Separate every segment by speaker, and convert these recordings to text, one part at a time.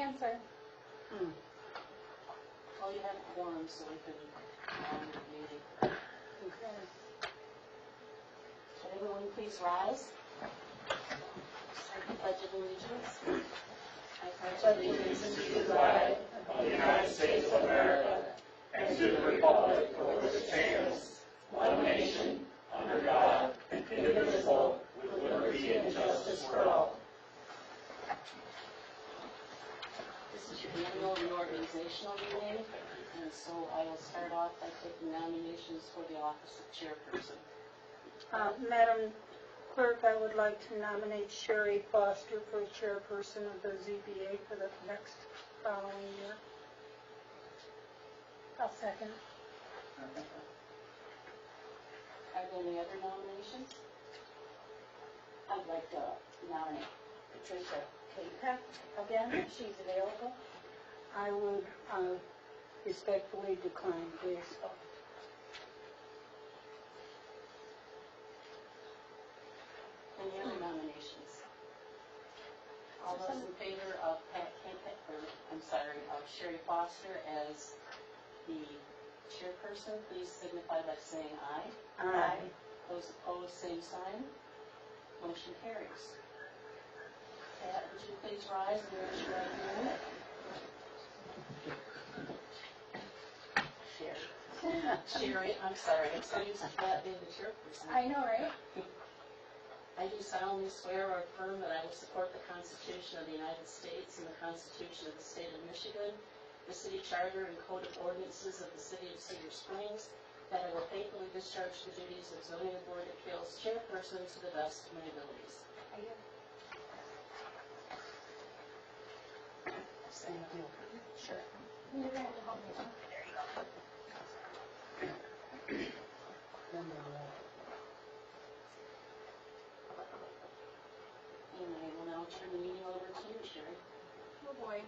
Speaker 1: answer.
Speaker 2: Well, you have a quorum, so we can the meeting.
Speaker 1: Okay.
Speaker 2: Can everyone please rise? Start the Pledge of Allegiance. I pledge allegiance to the flag of the United States of America and to the republic for which it stands, one nation, under God, indivisible, with liberty and justice for all. This is your annual reorganizational meeting, and so I will start off by taking nominations for the office of chairperson.
Speaker 1: Madam Clerk, I would like to nominate Sherry Foster for chairperson of the ZBA for the next following year. I'll second.
Speaker 2: Are there any other nominations?
Speaker 3: I'd like to nominate Patricia Capek again, if she's available.
Speaker 1: I would respectfully decline, please.
Speaker 2: Any other nominations? All those in favor of Sherry Foster as the chairperson, please signify by saying aye.
Speaker 1: Aye.
Speaker 2: Those opposed, same sign. Motion carries. Pat, would you please rise and raise your right hand? Sherry, I'm sorry, I'm so used to Pat being the chairperson.
Speaker 1: I know, right?
Speaker 2: I do solemnly swear or affirm that I will support the Constitution of the United States and the Constitution of the State of Michigan, the City Charter and Code of Ordinances of the City of Cedar Springs, that I will faithfully discharge the duties of Zoning Board of Appeals chairperson to the best of my abilities.
Speaker 1: I do.
Speaker 2: Thank you. Sure.
Speaker 1: You're going to have to help me.
Speaker 2: There you go. And I will now turn the meeting over to you, Sherry.
Speaker 1: Oh, boy.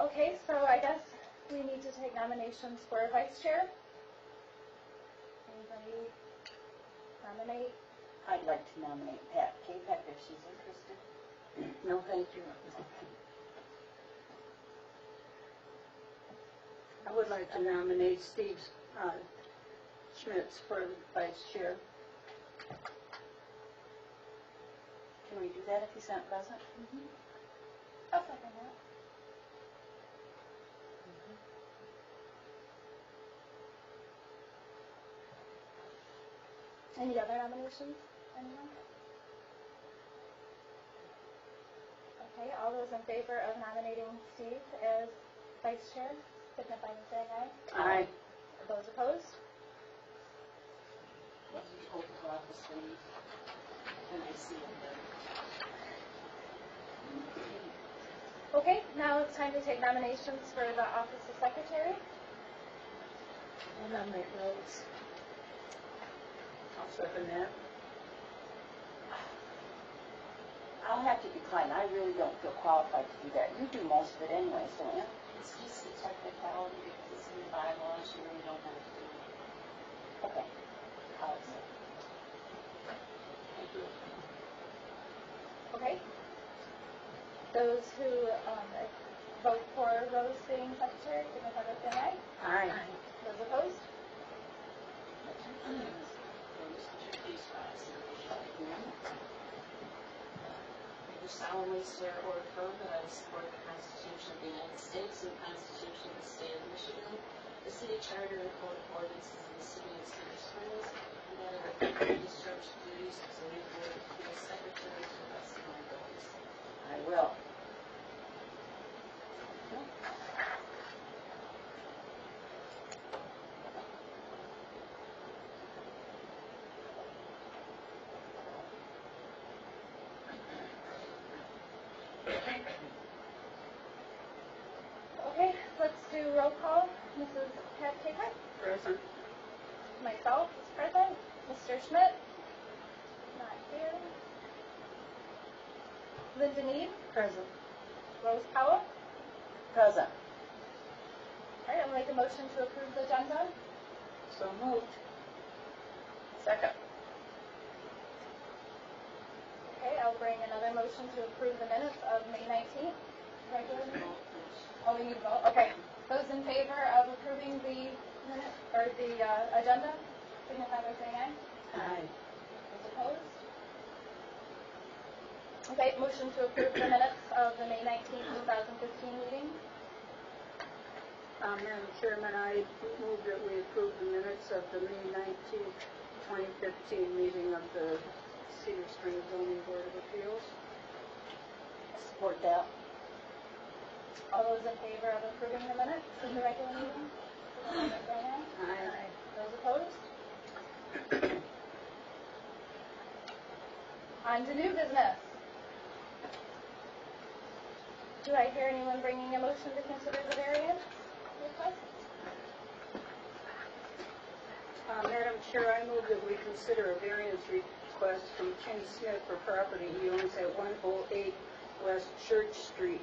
Speaker 4: Okay, so I guess we need to take nominations for vice chair. Anybody nominate?
Speaker 3: I'd like to nominate Pat Capek if she's interested.
Speaker 1: No, thank you. I would like to nominate Steve Schmitz for vice chair.
Speaker 3: Can we do that if he's not present?
Speaker 4: I'll second that. Any other nominations? Anyone? Okay, all those in favor of nominating Steve as vice chair, signify by saying aye.
Speaker 1: Aye.
Speaker 4: Those opposed?
Speaker 2: What do you hold the office when I see it there?
Speaker 4: Okay, now it's time to take nominations for the office of secretary.
Speaker 1: I'll nominate Rose. I'll second that.
Speaker 3: I'll have to decline. I really don't feel qualified to do that. You do most of it anyway, so yeah.
Speaker 2: It's just a technicality because it's in the bylaws, you really don't have to do it.
Speaker 3: Okay. I'll accept.
Speaker 2: Thank you.
Speaker 4: Okay. Those who vote for Rose being secretary, signify by saying aye.
Speaker 1: Aye.
Speaker 4: Those opposed?
Speaker 2: I do solemnly swear or affirm that I will support the Constitution of the United States and the Constitution of the State of Michigan, the City Charter and Code of Ordinances of the City of Cedar Springs, and that I will faithfully discharge the duties of Zoning Board of Appeals secretary to the best of my abilities.
Speaker 3: I will.
Speaker 4: Okay, let's do roll call. Mrs. Pat Capek?
Speaker 1: Present.
Speaker 4: Myself is present. Mr. Schmidt? Not here. Linda Need?
Speaker 1: Present.
Speaker 4: Rose Powell?
Speaker 3: Present.
Speaker 4: All right, I'll make a motion to approve the agenda.
Speaker 1: So moved.
Speaker 3: Second.
Speaker 4: Okay, I'll bring another motion to approve the minutes of May 19th, regular meeting. Oh, we need to vote? Okay. Those in favor of approving the minute, or the agenda, signify by saying aye.
Speaker 3: Aye.
Speaker 4: Those opposed? Okay, motion to approve the minutes of the May 19th, 2015 meeting.
Speaker 1: Madam Chairman, I move that we approve the minutes of the May 19th, 2015 meeting of the Cedar Springs Zoning Board of Appeals.
Speaker 3: Support that.
Speaker 4: All those in favor of approving the minutes of the regular meeting, signify by saying aye.
Speaker 1: Aye.
Speaker 4: Those opposed? On to new business. Do I hear anyone bringing a motion to consider the variance request?
Speaker 1: Madam Chair, I move that we consider a variance request from Ken Smith for property he owns at 108 West Church Street.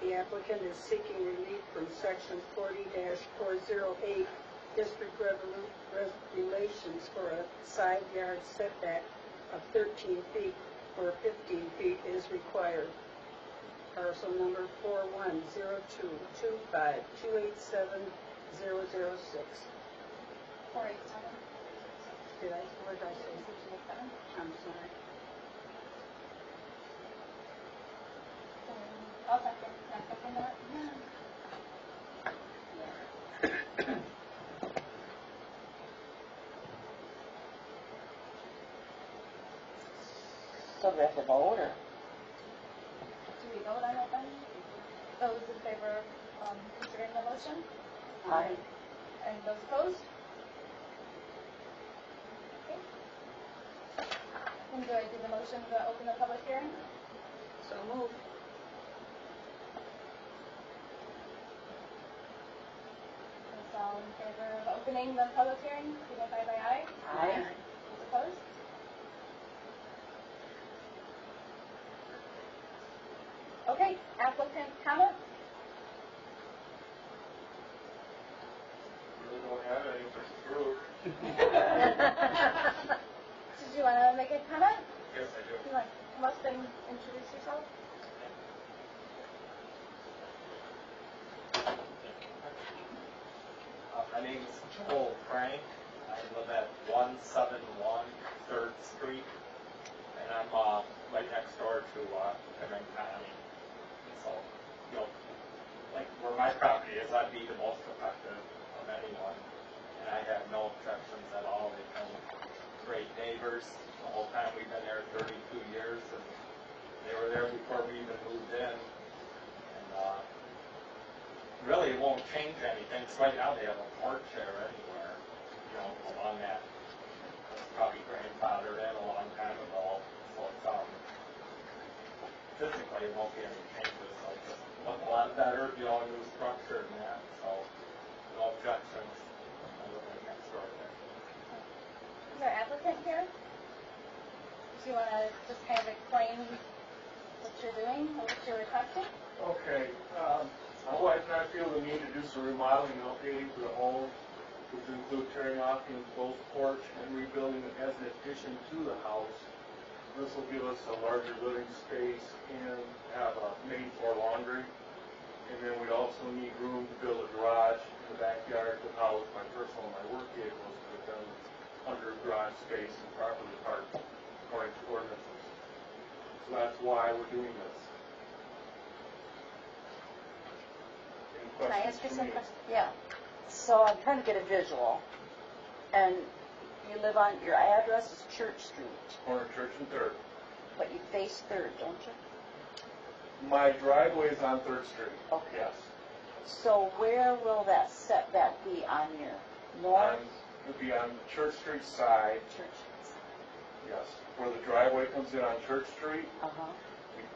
Speaker 1: The applicant is seeking relief from section 40-408 district regulations for a side yard setback of 13 feet where 15 feet is required. Parcel number 41025287-006.
Speaker 4: 487.
Speaker 1: What did I say?
Speaker 4: 687.
Speaker 1: I'm sorry.
Speaker 4: I'll second. I'll second that.
Speaker 3: So we have to vote, or?
Speaker 4: Do we vote on it then? Those in favor of considering the motion?
Speaker 3: Aye.
Speaker 4: And those opposed? Okay. And do I do the motion to open the public hearing?
Speaker 1: So moved.
Speaker 4: Is all in favor of opening the public hearing, signify by aye.
Speaker 3: Aye.
Speaker 4: Those opposed? Okay, applicant comment?
Speaker 5: Really don't have any to prove.
Speaker 4: Did you want to make a comment?
Speaker 5: Yes, I do.
Speaker 4: You want to come up and introduce yourself?
Speaker 5: My name is Joel Frank. I live at 171 3rd Street, and I'm right next door to Evan County. So, like where my property is, I'd be the most effective of anyone, and I have no objections at all. They've been great neighbors the whole time we've been there, 32 years, and they were there before we even moved in. And really, it won't change anything, because right now they have a porch there anywhere, along that. It's probably grandfathered in a long time ago, so it's, physically it won't be any changes, so it's just look a lot better, new structure and that, so no objections. I live right next door there.
Speaker 4: Is our applicant here? Do you want to just kind of explain what you're doing, or what you're requesting?
Speaker 6: Okay, my wife and I feel the need to do some remodeling and updating to the home, which would include tearing off the enclosed porch and rebuilding it as an addition to the house. This will give us a larger living space and have a made-for laundry. And then we'd also need room to build a garage in the backyard to house my personal and my work vehicles, but then under garage space and properly parked according to ordinances. So that's why we're doing this.
Speaker 3: Can I ask you some questions? Yeah. So I'm trying to get a visual. And you live on, your address is Church Street,
Speaker 6: Corner Church and 3rd.
Speaker 3: but you face 3rd, don't you?
Speaker 6: My driveway is on 3rd Street.
Speaker 3: Okay.
Speaker 6: Yes.
Speaker 3: So where will that setback be on your north
Speaker 6: It would be on the Church Street side,
Speaker 3: church?
Speaker 6: yes. Where the driveway comes in on Church Street,
Speaker 3: Uh-huh.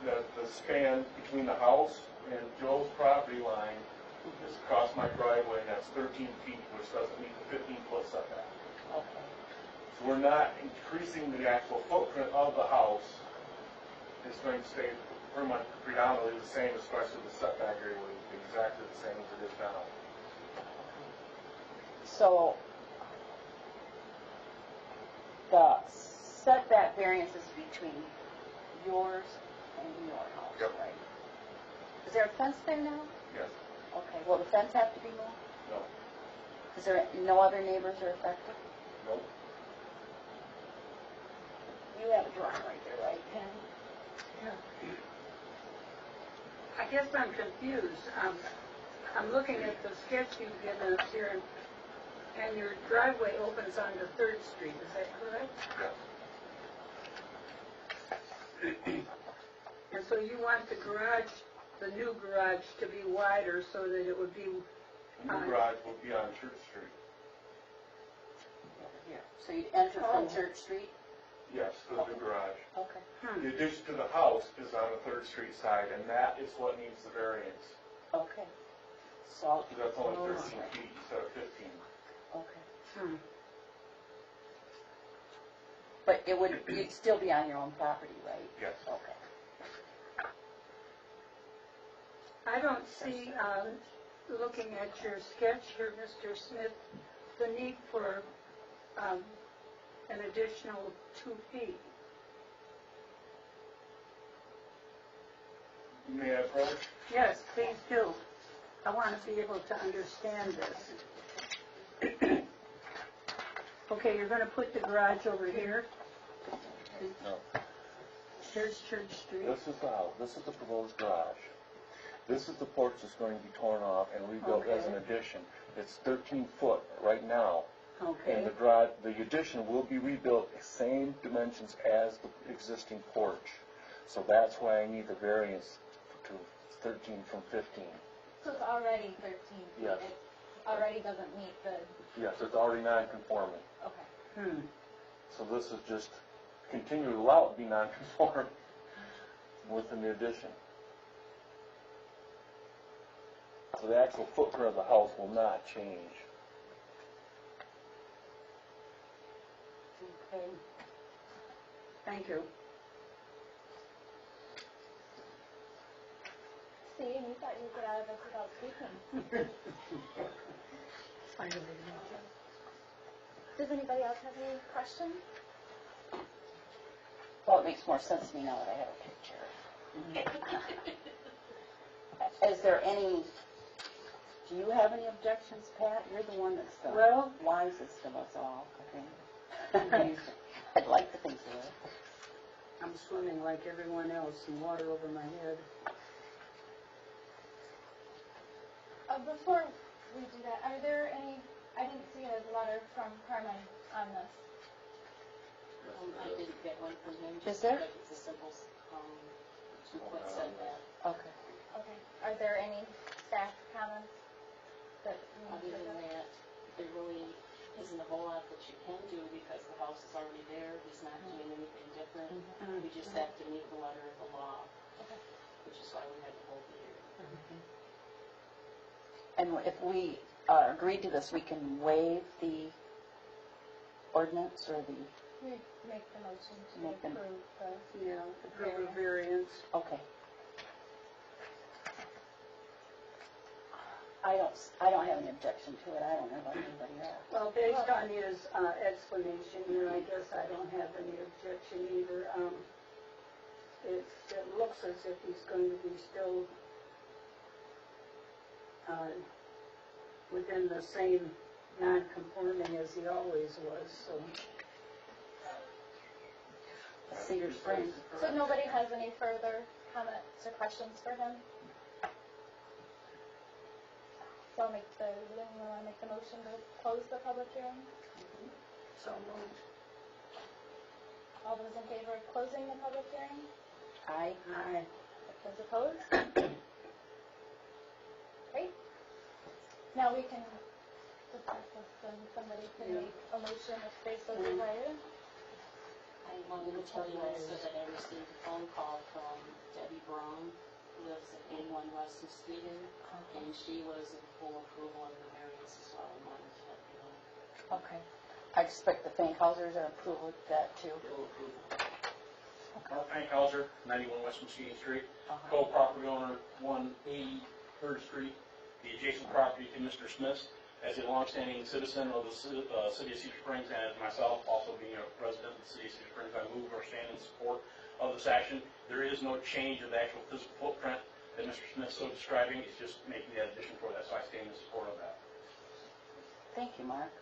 Speaker 6: the span between the house and Joe's property line is across my driveway, and that's 13 feet, which doesn't meet the 15-foot setback.
Speaker 3: Okay.
Speaker 6: So we're not increasing the actual footprint of the house. It's going to stay pretty much predominantly the same, especially the setback area will be exactly the same as it is now.
Speaker 3: So the setback variances between yours and your house,
Speaker 6: Yep.
Speaker 3: right? Is there a fence there now?
Speaker 6: Yes.
Speaker 3: Okay, will the fence have to be moved?
Speaker 6: No.
Speaker 3: Is there, no other neighbors are affected?
Speaker 6: Nope.
Speaker 3: You have a drawing right there, right, Ken?
Speaker 1: I guess I'm confused. I'm looking at the sketch you've given us here, and your driveway opens onto 3rd Street, is that correct?
Speaker 6: Yes.
Speaker 1: And so you want the garage, the new garage, to be wider so that it would be,
Speaker 6: The new garage will be on Church Street.
Speaker 3: Over here. So you'd enter from
Speaker 1: Oh.
Speaker 3: Church Street?
Speaker 6: Yes, the new garage.
Speaker 3: Okay.
Speaker 6: The addition to the house is on the 3rd Street side, and that is what needs the variance.
Speaker 3: Okay. So,
Speaker 6: Because that's only
Speaker 1: Oh.
Speaker 6: 13 feet instead of 15.
Speaker 3: okay. But it would, you'd still be on your own property, right?
Speaker 6: Yes.
Speaker 3: Okay.
Speaker 1: I don't see, looking at your sketch here, Mr. Smith, the need for an additional 2 feet.
Speaker 6: May I approach?
Speaker 1: Yes, please do. I want to be able to understand this. Okay, you're going to put the garage over here?
Speaker 7: No.
Speaker 1: Here's Church Street.
Speaker 7: This is the house, this is the proposed garage. This is the porch that's going to be torn off and rebuilt as an addition. It's 13 foot right now. And
Speaker 1: Okay,
Speaker 7: the garage, the addition will be rebuilt same dimensions as the existing porch. So that's why I need the variance to 13 from 15.
Speaker 4: So it's already 13 feet?
Speaker 7: Yes.
Speaker 4: It already doesn't meet the,
Speaker 7: Yes, it's already non-conforming.
Speaker 4: okay.
Speaker 7: So this is just continue to allow it to be non-conforming within the addition. So the actual footprint of the house will not change.
Speaker 1: okay. Thank you.
Speaker 4: See, and you thought you would get out of this without speaking. Does anybody else have any questions?
Speaker 3: Well, it makes more sense to me now that I have a picture. Is there any, do you have any objections, Pat? You're the one that's the
Speaker 1: Well-
Speaker 3: wisest of us all, I think. I'd like to think so.
Speaker 1: I'm swimming like everyone else in water over my head.
Speaker 4: Before we do that, are there any, I didn't see a letter from Carmen on this.
Speaker 2: I didn't get one from him.
Speaker 3: Is there?
Speaker 2: But it's a simple, what said that.
Speaker 3: Okay.
Speaker 4: Okay. Are there any staff comments that you want
Speaker 2: Other
Speaker 4: to
Speaker 2: than
Speaker 4: address?
Speaker 2: that, there really isn't a whole lot that you can do because the house is already there. He's not doing anything different. We just have to meet the letter of the law,
Speaker 4: Okay.
Speaker 2: which is why we had to hold the hearing.
Speaker 3: And if we agree to this, we can waive the ordinance or the,
Speaker 4: We make the motion to
Speaker 3: Make them-
Speaker 4: approve the,
Speaker 1: Yeah, approve a variance.
Speaker 3: okay. I don't have any objection to it. I don't know about anybody else.
Speaker 1: Well, based on his explanation here, I guess I don't have any objection either. It looks as if he's going to be still within the same non-conforming as he always was, so.
Speaker 3: Cedar Springs.
Speaker 4: so nobody has any further comments or questions for him? So I'll make the, you want to make the motion to close the public hearing?
Speaker 1: So moved.
Speaker 4: All those in favor of closing the public hearing?
Speaker 3: Aye.
Speaker 1: Aye.
Speaker 4: Those opposed? Great. Now we can discuss this and somebody can make a motion if they so desire.
Speaker 2: I wanted to tell you also that I received a phone call from Debbie Brown, who lives at 81 West Muskegon, and she was in full approval of the variance as well, and wanted to let you know.
Speaker 3: Okay. I expect the Fankhauser's are approval of that too.
Speaker 8: Mark Hankhauser, 91 West Muskegon Street,
Speaker 3: Uh-huh.
Speaker 8: co-property owner, 180 3rd Street, the adjacent property to Mr. Smith's. As a longstanding citizen of the city of Cedar Springs, and as myself, also being a resident of the city of Cedar Springs, I move or stand in support of this action. There is no change of the actual physical footprint that Mr. Smith's so describing. It's just making that addition for that, so I stand in support of that.
Speaker 3: Thank you, Mark.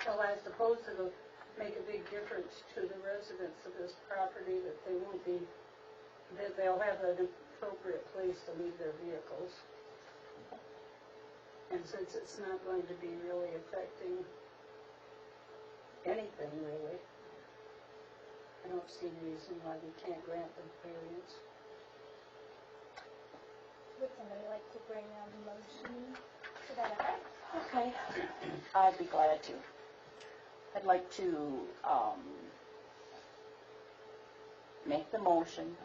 Speaker 1: Well, I suppose it'll make a big difference to the residents of this property that they won't be, that they'll have an appropriate place to leave their vehicles. And since it's not going to be really affecting anything really, I don't see a reason why we can't grant the variance.
Speaker 4: Would somebody like to bring a motion to that effect?
Speaker 3: Okay, I'd be glad to. I'd like to make the motion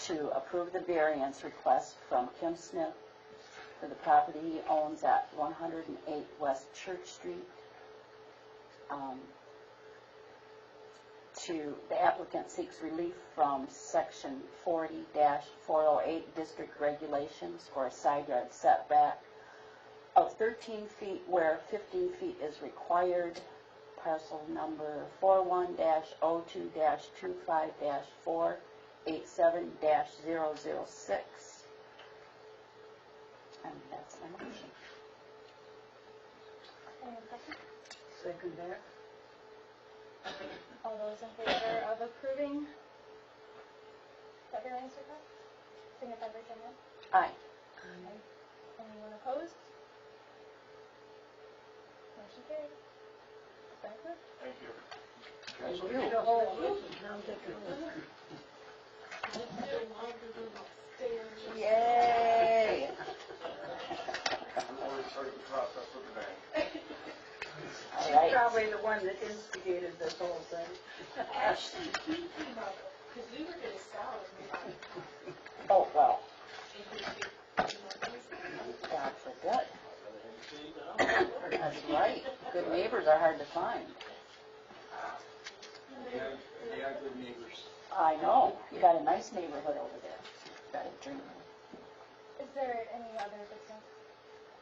Speaker 3: to approve the variance request from Kim Smith for the property he owns at 108 West Church Street. The applicant seeks relief from section 40-408 district regulations for a side yard setback of 13 feet where 15 feet is required, parcel number 41-02-25-487-006. And that's my motion.
Speaker 4: Any second?
Speaker 1: Second that.
Speaker 4: All those in favor of approving that variance request? Signify by saying aye.
Speaker 3: Aye.
Speaker 4: Anyone opposed? Motion carried. Thank you.
Speaker 8: Thank you.
Speaker 3: Thank you. Yay! All
Speaker 1: She's
Speaker 3: right.
Speaker 1: probably the one that instigated this whole thing.
Speaker 2: Actually, because we were going to sell it.
Speaker 3: Oh, well. God forbid. That's right. Good neighbors are hard to find.
Speaker 8: They are good neighbors.
Speaker 3: I know. You got a nice neighborhood over there. Got a dream.
Speaker 4: Is there any other business?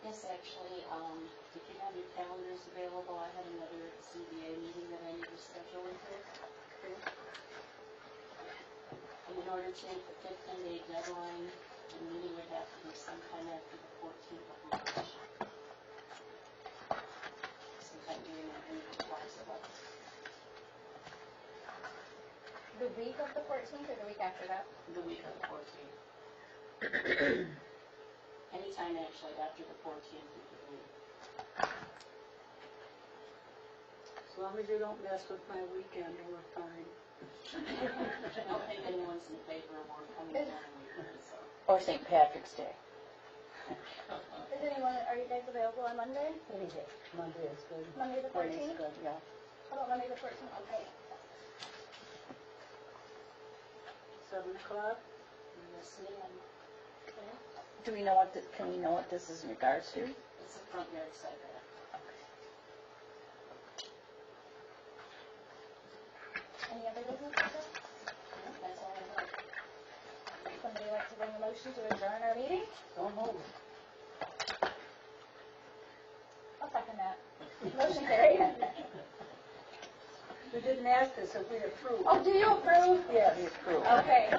Speaker 2: Yes, actually, if you have your calendars available, I have another ZBA meeting that I need to schedule with you. And in order to make the 15-day deadline, the meeting would have to be sometime after the 14th of March. Sometime during that week or twice a month.
Speaker 4: The week of the 14th or the week after that?
Speaker 2: The week of the 14th. Anytime actually after the 14th we could meet.
Speaker 1: As long as you don't mess with my weekend, we're fine.
Speaker 2: I don't think anyone's in favor of work coming down on weekends, so.
Speaker 3: Or St. Patrick's Day.
Speaker 4: Are you guys available on Monday?
Speaker 1: Any day. Monday is good.
Speaker 4: Monday the
Speaker 3: Monday's
Speaker 4: 14th?
Speaker 3: good, yeah.
Speaker 4: How about Monday the 14th? Okay.
Speaker 1: 7 o'clock?
Speaker 2: Yes, ma'am.
Speaker 3: Do we know what, can we know what this is in regards to?
Speaker 2: It's a front yard setback.
Speaker 4: Any other business?
Speaker 2: That's all I have.
Speaker 4: Somebody like to bring a motion to adjourn our meeting?
Speaker 1: Don't hold it.
Speaker 4: I'll second that. Motion carried.
Speaker 1: You didn't ask us if we approve.
Speaker 4: Oh, do you approve?
Speaker 1: Yes.
Speaker 3: We approve.
Speaker 4: Okay.